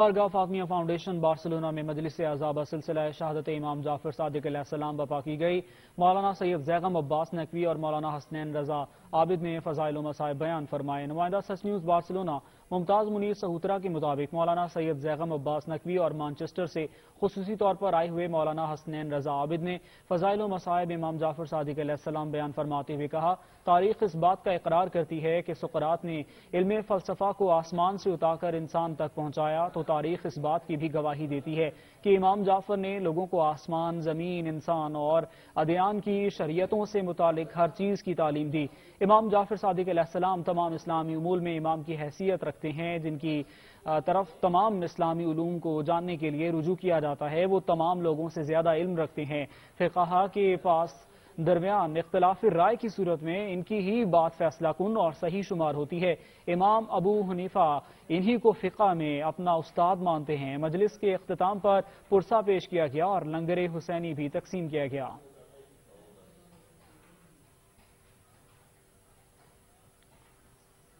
بارگاہ فاطمیہ foundation Barcelona میں مجلس اعضا سلسلہ شہادت امام جعفر صادق علیہ السلام برپا کی گئی۔ مولانا سید زیغم عباس نقوی اور مولانا حسنین رضا عابد نے فضائل و مصائب بیان فرمائے۔ نمائندہ سچ نیوز بارسلونا ممتاز منیر سہوترا کے مطابق مولانا سید زیغم عباس نقوی اور مانچسٹر سے خصوصی طور پر آئے ہوئے مولانا حسنین رضا عابد نے فضائل و مصائب امام جعفر صادق علیہ السلام بیان فرماتے ہوئے کہا، تاریخ اس بات کا اقرار کرتی ہے کہ سقراط نے علم فلسفہ کو آسمان سے اٹھا کر انسان تک پہنچایا، تو تاریخ اس بات کی بھی گواہی دیتی ہے کہ امام جعفر نے لوگوں کو آسمان، زمین، انسان اور ادیان کی شریعتوں سے متعلق ہر چیز کی تعلیم دی۔ امام جعفر صادق علیہ السلام تمام اسلامی امور میں امام کی حیثیت رکھتے ہیں، جن کی طرف تمام اسلامی علوم کو جاننے کے لیے رجوع کیا جاتا ہے۔ وہ تمام لوگوں سے زیادہ علم رکھتے ہیں۔ فقہا کے پاس درمیان اختلاف رائے کی صورت میں ان کی ہی بات فیصلہ کن اور صحیح شمار ہوتی ہے۔ امام ابو حنیفہ انہی کو فقہ میں اپنا استاد مانتے ہیں۔ مجلس کے اختتام پر پرسہ پیش کیا گیا اور لنگر حسینی بھی تقسیم کیا گیا۔